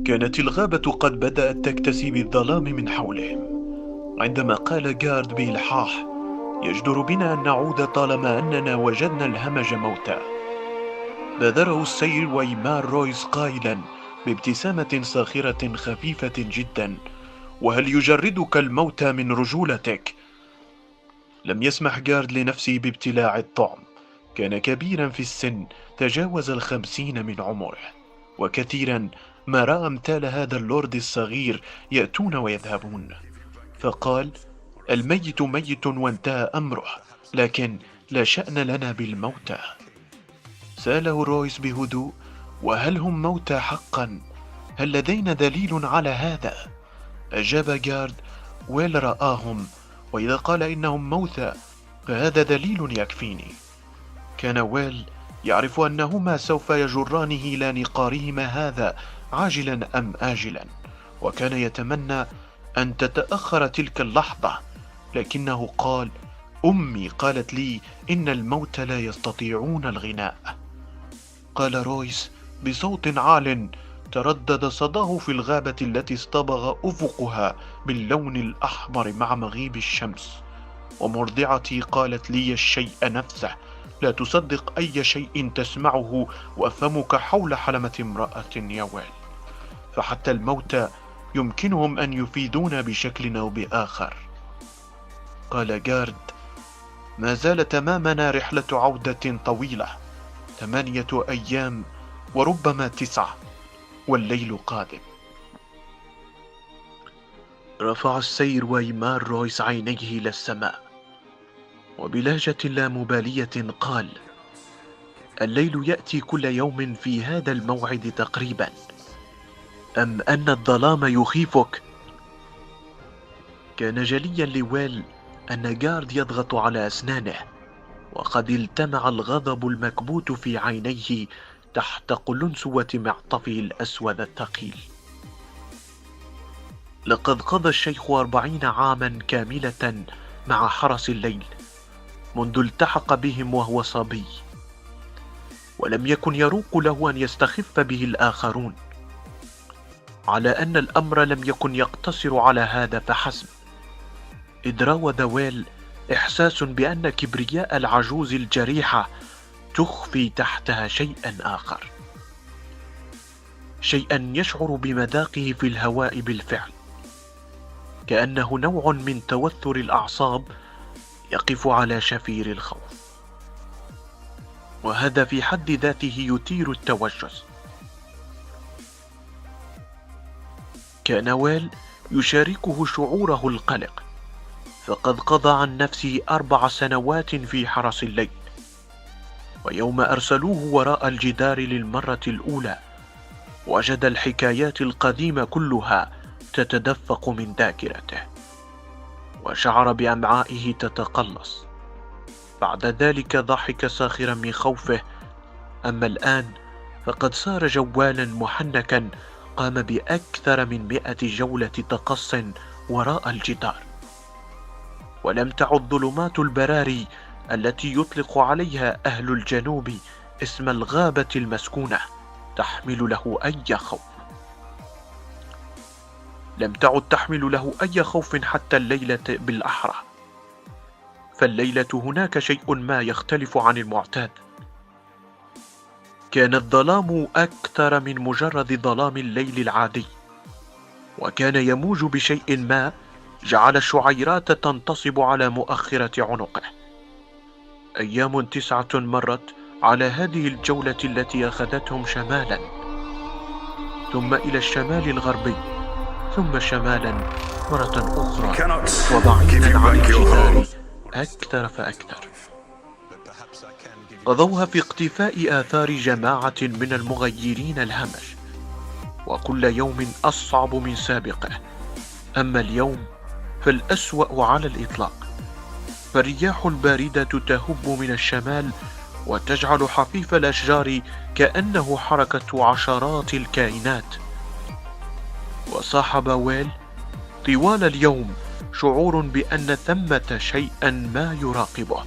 كانت الغابة قد بدأت تكتسي بالظلام من حولهم، عندما قال جارد بإلحاح: يجدر بنا أن نعود طالما أننا وجدنا الهمج موتى. بادره السير وإيمار رويس قائلا بابتسامة ساخرة خفيفة جدا: وهل يجردك الموت من رجولتك؟ لم يسمح جارد لنفسه بابتلاع الطعم. كان كبيرا في السن، تجاوز 50 من عمره، وكثيرا ما رأى أمثال هذا اللورد الصغير يأتون ويذهبون. فقال: الميت ميت وانتهى أمره، لكن لا شأن لنا بالموتى. سأله رويس بهدوء: وهل هم موتى حقا؟ هل لدينا دليل على هذا؟ أجاب جارد: ويل رآهم، وإذا قال إنهم موتى فهذا دليل يكفيني. كان ويل يعرف أنهما سوف يجرانه إلى نقارهما هذا عاجلا أم آجلا، وكان يتمنى أن تتأخر تلك اللحظة، لكنه قال: أمي قالت لي إن الموت لا يستطيعون الغناء. قال رويس بصوت عال تردد صداه في الغابة التي اصطبغ أفقها باللون الأحمر مع مغيب الشمس: ومرضعتي قالت لي الشيء نفسه، لا تصدق أي شيء تسمعه وفمك حول حلمة امرأة يا ويل، فحتى الموتى يمكنهم أن يفيدون بشكل أو بآخر. قال جارد: ما زالت أمامنا رحلة عودة طويلة، 8 أيام وربما 9، والليل قادم. رفع السير وإيمار رويس عينيه إلى السماء، وبلهجة لا مبالية قال: الليل يأتي كل يوم في هذا الموعد تقريبا، أم أن الظلام يخيفك؟ كان جليا لويل أن جارد يضغط على أسنانه، وقد التمع الغضب المكبوت في عينيه تحت قلنسوة معطفه الأسود الثقيل. لقد قضى الشيخ 40 عاما كاملة مع حرس الليل منذ التحق بهم وهو صبي، ولم يكن يروق له أن يستخف به الآخرون، على أن الأمر لم يكن يقتصر على هذا فحسب، إذ راود ويل إحساس بأن كبرياء العجوز الجريحة تخفي تحتها شيئا آخر، شيئا يشعر بمذاقه في الهواء بالفعل، كأنه نوع من توتر الأعصاب يقف على شفير الخوف، وهذا في حد ذاته يثير التوجس. كان ويل يشاركه شعوره القلق، فقد قضى عن نفسه 4 سنوات في حرس الليل، ويوم أرسلوه وراء الجدار للمرة الأولى وجد الحكايات القديمة كلها تتدفق من ذاكرته، وشعر بأمعائه تتقلص. بعد ذلك ضحك ساخرا من خوفه، أما الآن فقد صار جوالا محنكا قام بأكثر من 100 جولة تقص وراء الجدار، ولم تعد ظلمات البراري التي يطلق عليها أهل الجنوب اسم الغابة المسكونة تحمل له أي خوف. لم تعد تحمل له أي خوف حتى الليلة بالأحرى، فالليلة هناك شيء ما يختلف عن المعتاد. كان الظلام أكثر من مجرد ظلام الليل العادي، وكان يموج بشيء ما جعل الشعيرات تنتصب على مؤخرة عنقه. أيام 9 مرت على هذه الجولة التي أخذتهم شمالا، ثم إلى الشمال الغربي، ثم شمالا مرة أخرى، وبعيدا عن الجدار أكثر فأكثر. قضوها في اقتفاء آثار جماعة من المغيرين الهمج، وكل يوم أصعب من سابقه. أما اليوم فالأسوأ على الإطلاق، فالرياح الباردة تهب من الشمال وتجعل حفيف الأشجار كأنه حركة عشرات الكائنات. وصاحب ويل طوال اليوم شعور بأن ثمة شيئا ما يراقبه،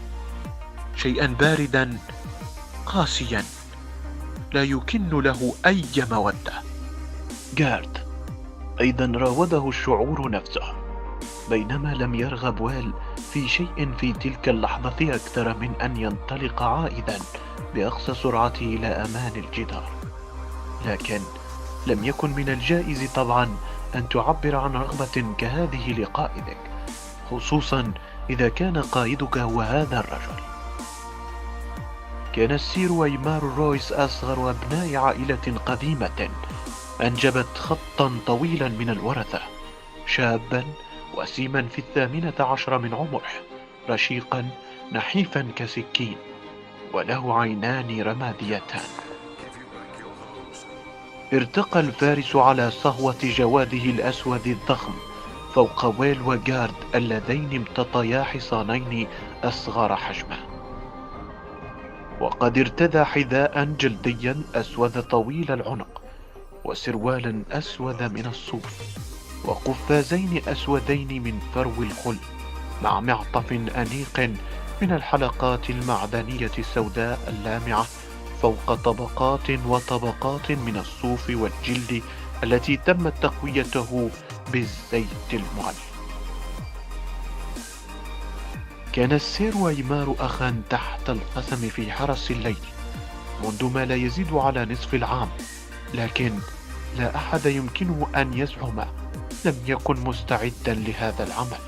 شيئا باردا قاسيا لا يكن له أي مودة، جارد أيضا راوده الشعور نفسه، بينما لم يرغب ويل في شيء في تلك اللحظة أكثر من أن ينطلق عائدا بأقصى سرعته إلى أمان الجدار. لكن لم يكن من الجائز طبعا أن تعبر عن رغبة كهذه لقائدك، خصوصا إذا كان قائدك هو هذا الرجل. كان السير ويمار رويس أصغر أبناء عائلة قديمة أنجبت خطا طويلا من الورثة، شابا وسيما في 18 من عمره، رشيقا نحيفا كسكين، وله عينان رماديتان. ارتقى الفارس على صهوة جواده الأسود الضخم فوق ويل وجارد اللذين امتطيا حصانين أصغر حجما، وقد ارتدى حذاء جلديا أسود طويل العنق، وسروالا أسود من الصوف، وقفازين أسودين من فرو الخل، مع معطف أنيق من الحلقات المعدنية السوداء اللامعة فوق طبقات وطبقات من الصوف والجلد التي تمت تقويته بالزيت المعلم. كان السير ويمار أخا تحت القسم في حرس الليل منذ ما لا يزيد على نصف العام، لكن لا أحد يمكنه أن يزعم لم يكن مستعدا لهذا العمل.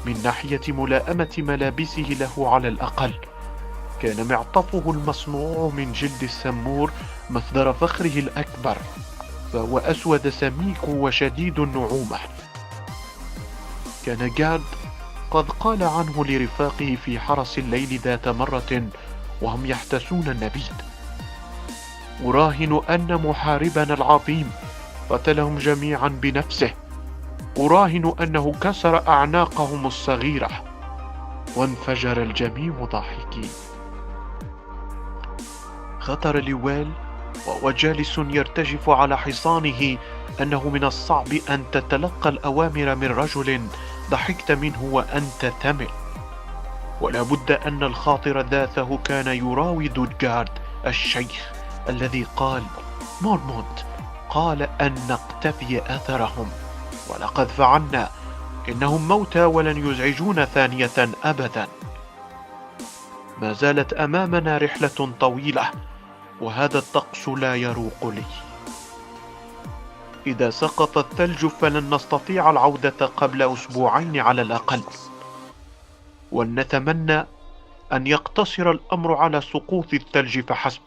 من ناحية ملائمة ملابسه له على الأقل، كان معطفه المصنوع من جلد السمور مصدر فخره الأكبر، فهو أسود سميك وشديد النعومة. كان جارد قد قال عنه لرفاقه في حرس الليل ذات مرة وهم يحتسون النبيذ: أراهن أن محاربنا العظيم قتلهم جميعا بنفسه، أراهن أنه كسر أعناقهم الصغيرة. وانفجر الجميع ضاحكين. خطر لويل وهو جالس يرتجف على حصانه أنه من الصعب أن تتلقى الأوامر من رجل ضحكت منه وأنت ثمل، ولا بد أن الخاطر ذاته كان يراود جارد الشيخ الذي قال: مورمونت قال أن نقتفي أثرهم، ولقد فعلنا، إنهم موتى ولن يزعجون ثانية أبدا. ما زالت أمامنا رحلة طويلة، وهذا الطقس لا يروق لي. إذا سقط الثلج فلن نستطيع العودة قبل أسبوعين على الأقل، ولنتمنى أن يقتصر الأمر على سقوط الثلج فحسب.